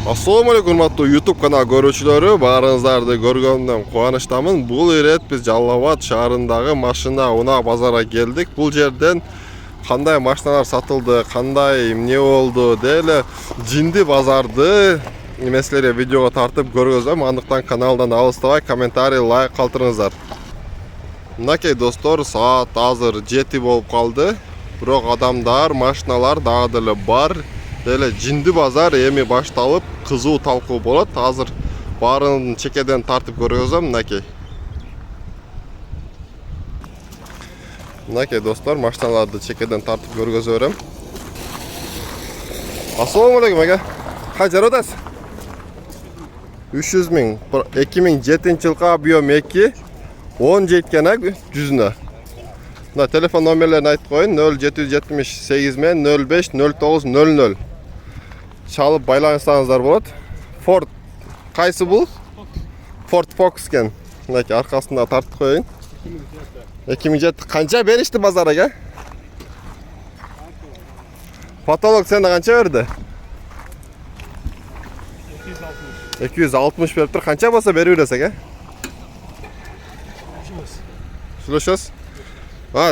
Assalamu alaykum hurmatly YouTube kanal görүүчүлөрү, баарыңыздарды көргөнүмдөн кубанычтамын. Бул ирет биз Жалал-Абад шаарындагы машина унаа базарга келдик. Бул жерден кандай машиналар сатылды, кандай эмне болду, деле жинди базарды эмеселерге видеого тартып көргөзөм. Андыктан каналдан алыстабай комментарий, лайк калтырыңыздар. Мынакей достор, саат азыр 7 болуп калды. Бирок адамдар, машиналар дагы деле бар. Деле жинди базар эми башталып, кызуу талкуу болот. Азыр баарын чекеден тартып көргөзөм, мынакей. Мынакей достор, машиналарды чекеден тартып көргөзө берем. Ассаламу алейкум ага. Канча атасыз? 300 миң. 2007-жылкы объем 2, 10 жеткен а 100-нө. Мына телефон номерлерин айтып коеюн. 0778 мен 05 09 00. Чалып байланышсаңыздар болот. Ford кайсы бул? Ford Focus экен. Мынакей аркасында тартып коеюн. 2007 канча беришти базарга? Потолок сенде канча берди? 260 бериптир. Канча болсо берип бересек, а? Сүйлөшөбүз.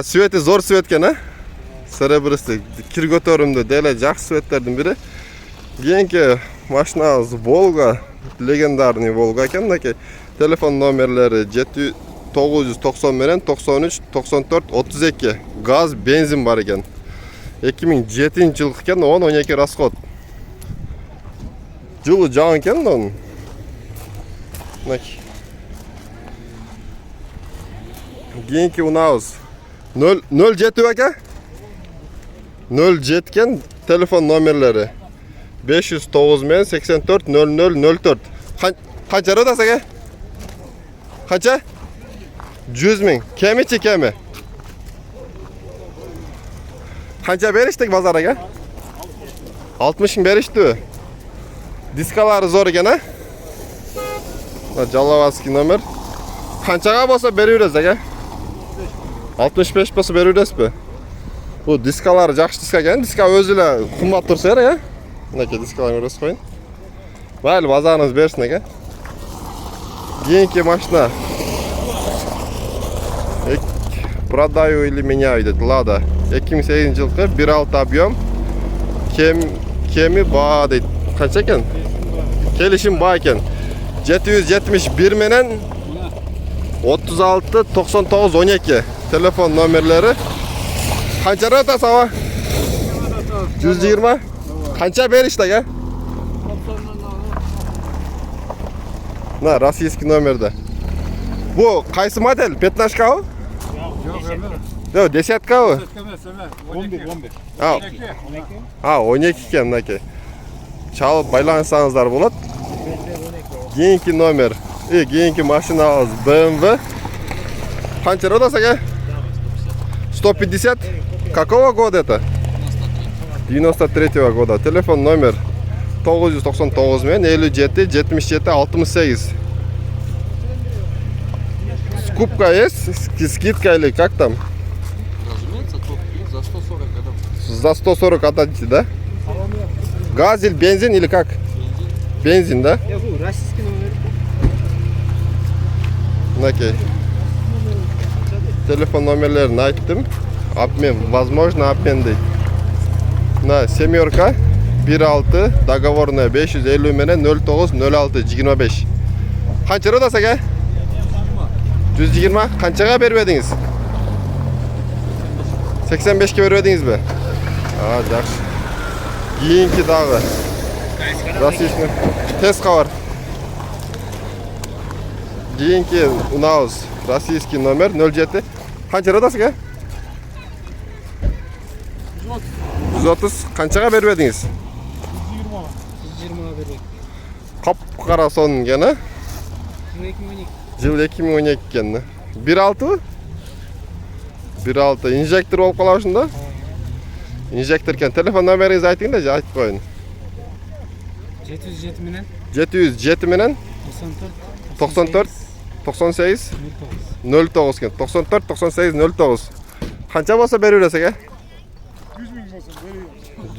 Свети зор свет экен, а? Серебристый, кир көтөрүмдүү, деле жакшы светтердин бири. Кийинки машинабыз Volga, легендарный Volga экен, мынакей. Телефон номерлери 990 менен 93 94 32. Газ, бензин бар экен. 2007-жылкы экен, 10-12 расход. Жылы жаган экен онун. Мынакей. Кийинки унаабыз 07 ака? 07 кен, телефон номерлери 509 мен 84 00 04. Канча атасыз ака? Канча? 100 миң. Кемичи кеми? Канча бериштик базарга? 60 миң бериштиби? Дискалары зор экен, а? Жалал-Абадский номер. Канчага болсо берип бересиз ака? 65 болсо берип бересизби? Бул дискалары жакшы диска экен. Диска өзү эле кымбат турса керек, а? Мынакей дискаларын көрөсүз коюн. Майли базарыңыз берсин ака. Кийинки машина. Продаю или меняю дейт. Lada. 2008-жылкы 1.6 объем. Кеми баа дейт. Канча экен? Келишим баа экен. 771 менен 36 99 12. Telefon номерлери. Канча атасыз аба? 120. Канча беришти ака? На, российский номерде. Бу кайсы модель? 15кабы? Жок, 10кабы? 11. 12 экен, мынакей. Чалып байланышсаңыздар болот. Кийинки номер. Кийинки машинабыз BMW. Канча атасыз ака? 150. Какого года это? 93 года. Телефон номер 999 мен 57 77 68. Скупка есть? Скидка или как там? Разумеется, за 140 годов. За 140 отдадите, да? Газ или бензин или как? Бензин, да? Я говорю, российский номер. Окей. Телефон номерлерин айттым. Обмен, возможно, обмен дейт. На семерка 1.6, договорная 550 менен 09 06 25. Канча атасыз ака? 120. Канчага берип едиңиз? 85ке берип едиңизби? Жакшы. Кийинки дагы. Российский теска бар. Кийинки унаабыз российский номер 07. Канча атасыз ака? 130. Канчага берип едиңиз? 120 бердик. Капкара сонун экен, а? Жыл 2012 экен. 1.6? 1.6. Инжектор болуп калабы ушунда? Инжектор экен. Телефон номериңизди айтыңыз да, айтып коеюн. 707 менен 707 менен 94 98 09 экен. 94 98 09. Канча болсо берип бересиз ака?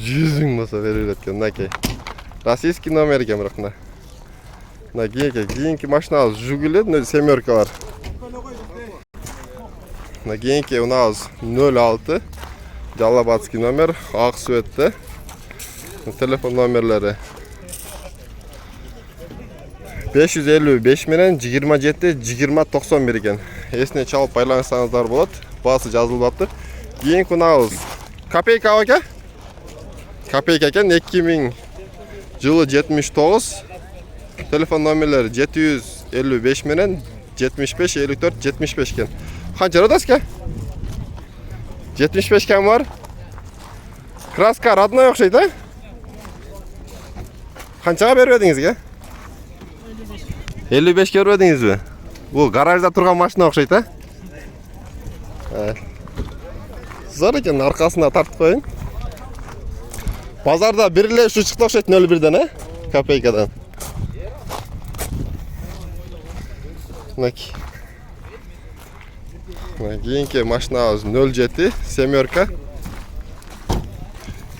100 миң болсо берип берет экен, мынакей. Российский номер екен бирок мына. Мына кийинки машинабыз Жигули 7-калар. Мына кийинки унабыз 06 Жаллабадский номер, ак светте. Telefon номерлери 555 менен 27-20-91 экен. Эсине чалып байланышсаңыздар болот. Баасы жазылып атты. Кийинки унабыз Копейка аке. Копейка экен 2000 жылы 79. Telefon номерлери 755 менен 75 54 75 экен. Канча родоска? 75 кем бар. Краска родной окшойт, а? Канчага берип едиңизге? 55 берип едиңизби? Бул гаражда турган машина окшойт, а? Зор экен, аркасына тартып коюң. Базарда бир эле ушу чыкты окшойт 01ден, а? Копейкадан. Мынакей. Кийинки машинабыз 07 7-ка.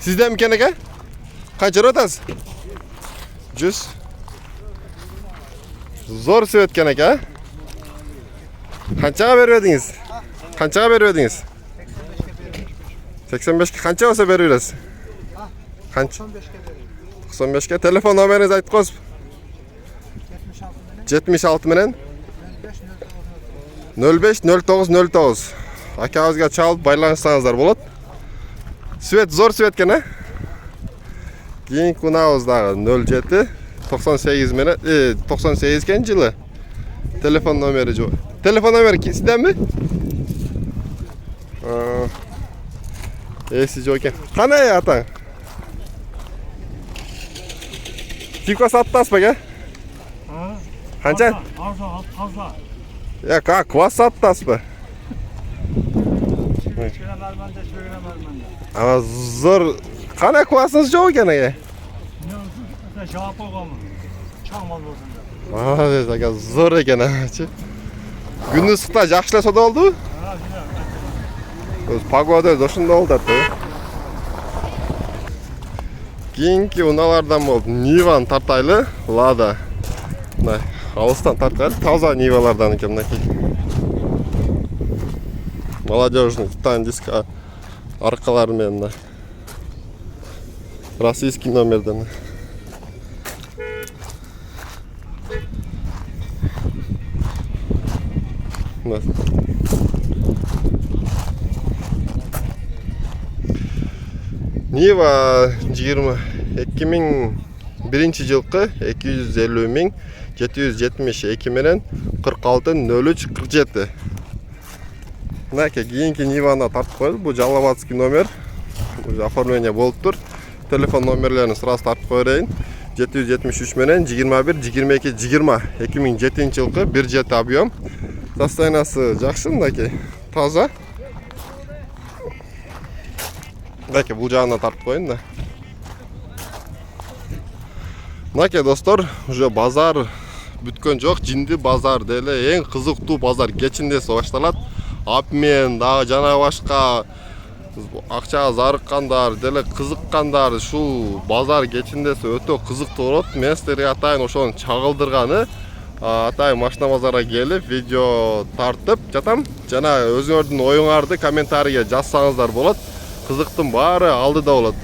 Сизден экен ака? Канча ротасыз? 100. Зор свет экен ака. Канчага берип едиңиз? Канчага берип едиңиз? 85ке канча болсо берип бересиз? Канча? 95ке. Телефон номериңизди айтып коесузбу? 76 менен 05 09 09. Акабызга чалып байланышсаңыздар болот. Свет зор свет экен, а? Кийинки унабыз дагы 07 98 менен 98 экен жылы. Телефон номери жок. Телефон номери сизденби? Эси жок экен. Кандай атаң? Типка саттасызбы, ака? Канча? Таза. Ya как квас саттасызбы? Ama zor. Qana kuvasınız жоқ екен ege? Жауап қойғанмын. Чаңмал болсын деп. Молодец, aka zor ekan achi. Күндүз ысыкта жакшы эле сода болду? Погода ошондо болду атты. Кийинки уналардан болуп Ниваны тартайлы, Лада. Мына алыстан тарткан таза Нивалардан экен мынакей. Молодежный титан диска аркалары менен мына. Российский номерден. Мына. Нива 2001 жылкы 250 миң 772 менен 46 03 47. Мынакей кийинки Ниваны тартып коелу. Бул Жаллабадский номер. Оформление болуп тур. Телефон номерлерин сразу тартып коерейин. 773 менен 21 22 20 2007 жылкы 1 жети объем. Состояниясы жакшы мынакей. Таза. Мынакей бул жагына тартып коеюн да. Мынакей достор, уже базар бүткөн жок. Жинди базар деле эң кызыктуу базар кечиндеси башталат. Апмен дагы жана башка акчага зарыккандар, деле кызыккандар, ушул базар кечиндеси өтө кызыктуу болот. Мен силерге атайын ошону чагылдырганы, атайын машина базарга келип видео тартып жатам. Жана өзүңөрдүн оюңарды комментарийге жазсаңыздар болот. Кызыктын баары алдыда болот.